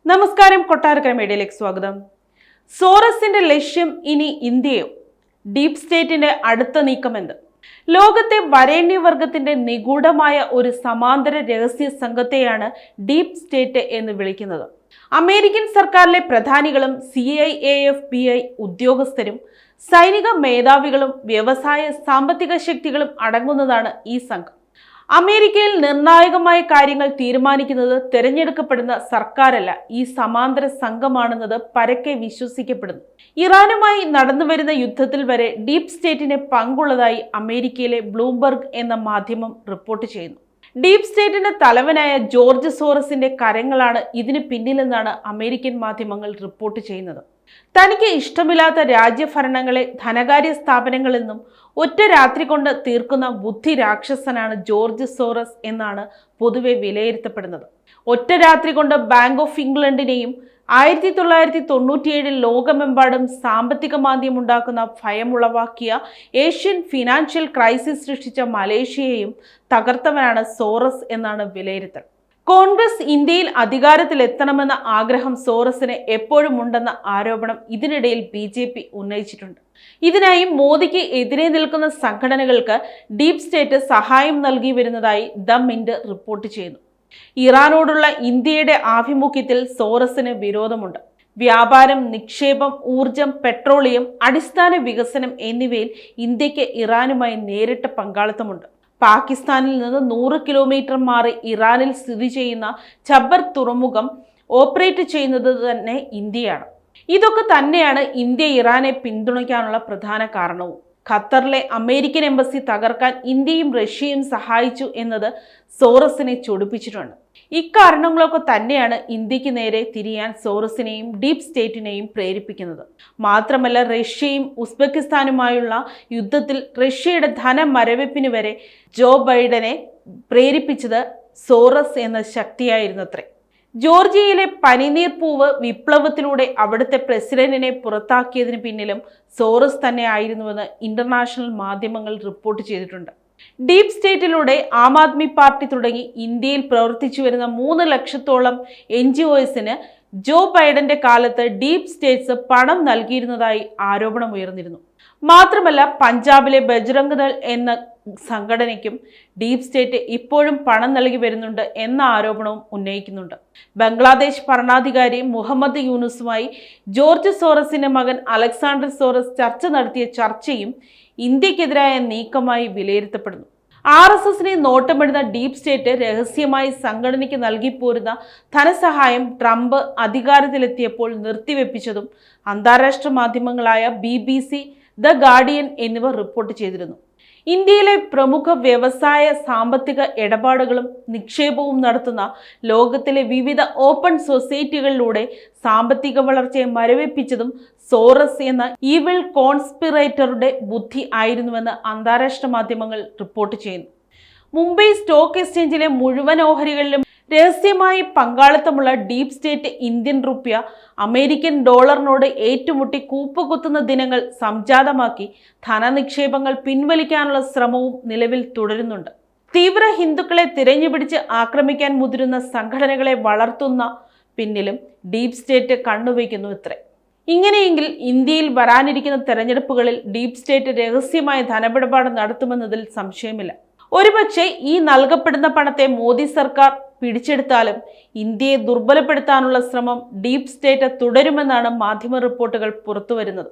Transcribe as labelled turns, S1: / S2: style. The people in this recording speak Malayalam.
S1: നമസ്കാരം, കൊട്ടാരക്കര മീഡിയയിലേക്ക് സ്വാഗതം. സോറസിന്റെ ലക്ഷ്യം ഇനി ഇന്ത്യയോ? ഡീപ് സ്റ്റേറ്റിന്റെ അടുത്ത നീക്കമെന്ത്? ലോകത്തെ വരേണ്യവർഗത്തിന്റെ നിഗൂഢമായ ഒരു സമാന്തര രഹസ്യ സംഘത്തെയാണ് ഡീപ് സ്റ്റേറ്റ് എന്ന് വിളിക്കുന്നത്. അമേരിക്കൻ സർക്കാരിലെ പ്രധാനികളും CIA-FBI ഉദ്യോഗസ്ഥരും സൈനിക മേധാവികളും വ്യവസായ സാമ്പത്തിക ശക്തികളും അടങ്ങുന്നതാണ് ഈ സംഘം. അമേരിക്കയിൽ നിർണായകമായ കാര്യങ്ങൾ തീരുമാനിക്കുന്നത് തിരഞ്ഞെടുക്കപ്പെടുന്ന സർക്കാരല്ല, ഈ സമാന്തര സംഘമാണെന്നത് പരക്കെ വിശ്വസിക്കപ്പെടുന്നു. ഇറാനുമായി നടന്നുവരുന്ന യുദ്ധത്തിൽ വരെ ഡീപ് സ്റ്റേറ്റിന് പങ്കുള്ളതായി അമേരിക്കയിലെ ബ്ലൂംബർഗ് എന്ന മാധ്യമം റിപ്പോർട്ട് ചെയ്യുന്നു. ഡീപ് സ്റ്റേറ്റിന്റെ തലവനായ ജോർജ് സോറസിന്റെ കരങ്ങളാണ് ഇതിന് പിന്നിലെന്നാണ് അമേരിക്കൻ മാധ്യമങ്ങൾ റിപ്പോർട്ട് ചെയ്യുന്നത്. തനിക്ക് ഇഷ്ടമില്ലാത്ത രാജ്യഭരണങ്ങളെ ധനകാര്യ സ്ഥാപനങ്ങളെന്നും ഒറ്റ രാത്രി കൊണ്ട് തീർക്കുന്ന ബുദ്ധി രാക്ഷസനാണ് ജോർജ് സോറസ് എന്നാണ് പൊതുവെ വിലയിരുത്തപ്പെടുന്നത്. ഒറ്റ രാത്രി കൊണ്ട് ബാങ്ക് ഓഫ് ഇംഗ്ലണ്ടിനെയും 1997 ലോകമെമ്പാടും സാമ്പത്തിക മാന്ദ്യമുണ്ടാക്കുന്ന ഭയമുളവാക്കിയ ഏഷ്യൻ ഫിനാൻഷ്യൽ ക്രൈസിസ് സൃഷ്ടിച്ച മലേഷ്യയെയും തകർത്തവനാണ് സോറസ് എന്നാണ് വിലയിരുത്തൽ. കോൺഗ്രസ് ഇന്ത്യയിൽ അധികാരത്തിലെത്തണമെന്ന ആഗ്രഹം സോറസിന് എപ്പോഴും ഉണ്ടെന്ന ആരോപണം ഇതിനിടയിൽ BJP ഉന്നയിച്ചിട്ടുണ്ട്. ഇതിനായി മോദിക്ക് എതിരെ നിൽക്കുന്ന സംഘടനകൾക്ക് ഡീപ് സ്റ്റേറ്റ് സഹായം നൽകി വരുന്നതായി ദ മിന്റ് റിപ്പോർട്ട് ചെയ്യുന്നു. ഇറാനോടുള്ള ഇന്ത്യയുടെ ആഭിമുഖ്യത്തിൽ സോറസിന് വിരോധമുണ്ട്. വ്യാപാരം, നിക്ഷേപം, ഊർജം, പെട്രോളിയം, അടിസ്ഥാന വികസനം എന്നിവയിൽ ഇന്ത്യക്ക് ഇറാനുമായി നേരിട്ട പങ്കാളിത്തമുണ്ട്. പാകിസ്ഥാനിൽ നിന്ന് 100 കിലോമീറ്റർ മാറി ഇറാനിൽ സ്ഥിതി ചെയ്യുന്ന ഛബർ തുറമുഖം ഓപ്പറേറ്റ് ചെയ്യുന്നത് തന്നെ ഇന്ത്യയാണ്. ഇതൊക്കെ തന്നെയാണ് ഇന്ത്യ ഇറാനെ പിന്തുണയ്ക്കാനുള്ള പ്രധാന കാരണവും. ഖത്തറിലെ അമേരിക്കൻ എംബസി തകർക്കാൻ ഇന്ത്യയും റഷ്യയും സഹായിച്ചു എന്നത് സോറസിനെ ചൊടിപ്പിച്ചിട്ടുണ്ട്. ഇക്കാരണങ്ങളൊക്കെ തന്നെയാണ് ഇന്ത്യക്ക് നേരെ തിരിയാൻ സോറസിനെയും ഡീപ് സ്റ്റേറ്റിനെയും പ്രേരിപ്പിക്കുന്നത്. മാത്രമല്ല, റഷ്യയും ഉസ്ബെക്കിസ്ഥാനുമായുള്ള യുദ്ധത്തിൽ റഷ്യയുടെ ധനമരവിപ്പിന് വരെ ജോ ബൈഡനെ പ്രേരിപ്പിച്ചത് സോറസ് എന്ന ശക്തിയായിരുന്നത്രേ. ജോർജിയയിലെ പനിനീർപ്പൂവ് വിപ്ലവത്തിലൂടെ അവിടുത്തെ പ്രസിഡന്റിനെ പുറത്താക്കിയതിന് പിന്നിലും സോറസ് തന്നെ ആയിരുന്നുവെന്ന് ഇന്റർനാഷണൽ മാധ്യമങ്ങൾ റിപ്പോർട്ട് ചെയ്തിട്ടുണ്ട്. ഡീപ് സ്റ്റേറ്റിലൂടെ ആം ആദ്മി പാർട്ടി തുടങ്ങി ഇന്ത്യയിൽ പ്രവർത്തിച്ചു വരുന്ന 3 ലക്ഷത്തോളം NGOസിന് ജോ ബൈഡന്റെ കാലത്ത് ഡീപ് സ്റ്റേറ്റ്സ് പണം നൽകിയിരുന്നതായി ആരോപണമുയർന്നിരുന്നു. മാത്രമല്ല, പഞ്ചാബിലെ ബജ്റംഗ് ദൾ എന്ന സംഘടനയ്ക്കും ഡീപ് സ്റ്റേറ്റ് ഇപ്പോഴും പണം നൽകി വരുന്നുണ്ട് എന്ന ആരോപണവും ഉന്നയിക്കുന്നുണ്ട്. ബംഗ്ലാദേശ് ഭരണാധികാരി മുഹമ്മദ് യൂനുസുമായി ജോർജ് സോറസിന്റെ മകൻ അലക്സാണ്ടർ സോറസ് ചർച്ച നടത്തിയ ചർച്ചയും ഇന്ത്യക്കെതിരായ നീക്കമായി വിലയിരുത്തപ്പെടുന്നു. RSSനെ നോട്ടമിടുന്ന ഡീപ് സ്റ്റേറ്റ് രഹസ്യമായി സംഘടനയ്ക്ക് നൽകിപ്പോരുന്ന ധനസഹായം ട്രംപ് അധികാരത്തിലെത്തിയപ്പോൾ നിർത്തിവെപ്പിച്ചതും അന്താരാഷ്ട്ര മാധ്യമങ്ങളായ BBC, ദ ഗാർഡിയൻ എന്നിവ റിപ്പോർട്ട് ചെയ്തിരുന്നു. ഇന്ത്യയിലെ പ്രമുഖ വ്യവസായ സാമ്പത്തിക ഇടപാടുകളും നിക്ഷേപവും നടത്തുന്ന ലോകത്തിലെ വിവിധ ഓപ്പൺ സൊസൈറ്റികളിലൂടെ സാമ്പത്തിക വളർച്ചയെ മരവിപ്പിച്ചതും സോറസ് എന്ന ഈവിൾ കോൺസ്പിറേറ്ററുടെ ബുദ്ധി ആയിരുന്നുവെന്ന് അന്താരാഷ്ട്ര മാധ്യമങ്ങൾ റിപ്പോർട്ട് ചെയ്യുന്നു. മുംബൈ സ്റ്റോക്ക് എക്സ്ചേഞ്ചിലെ മുഴുവൻ ഓഹരികളിലും രഹസ്യമായി പങ്കാളിത്തമുള്ള ഡീപ് സ്റ്റേറ്റ് ഇന്ത്യൻ റുപ്യ അമേരിക്കൻ ഡോളറിനോട് ഏറ്റുമുട്ടി കൂപ്പുകുത്തുന്ന ദിനങ്ങൾ സംജാതമാക്കി ധനനിക്ഷേപങ്ങൾ പിൻവലിക്കാനുള്ള ശ്രമവും നിലവിൽ തുടരുന്നുണ്ട്. തീവ്ര ഹിന്ദുക്കളെ തിരഞ്ഞുപിടിച്ച് ആക്രമിക്കാൻ മുതിരുന്ന സംഘടനകളെ വളർത്തുന്ന പിന്നിലും ഡീപ് സ്റ്റേറ്റ് കണ്ണുവയ്ക്കുന്നു ഇത്രേ. ഇങ്ങനെയെങ്കിൽ ഇന്ത്യയിൽ വരാനിരിക്കുന്ന തെരഞ്ഞെടുപ്പുകളിൽ ഡീപ് സ്റ്റേറ്റ് രഹസ്യമായ ധനമിടപാട് നടത്തുമെന്നതിൽ സംശയമില്ല. ഒരുപക്ഷെ ഈ നൽകപ്പെടുന്ന പണത്തെ മോദി സർക്കാർ പിടിച്ചെടുത്താലും ഇന്ത്യയെ ദുർബലപ്പെടുത്താനുള്ള ശ്രമം ഡീപ് സ്റ്റേറ്റ് തുടരുമെന്നാണ് മാധ്യമ റിപ്പോർട്ടുകൾ പുറത്തുവരുന്നത്.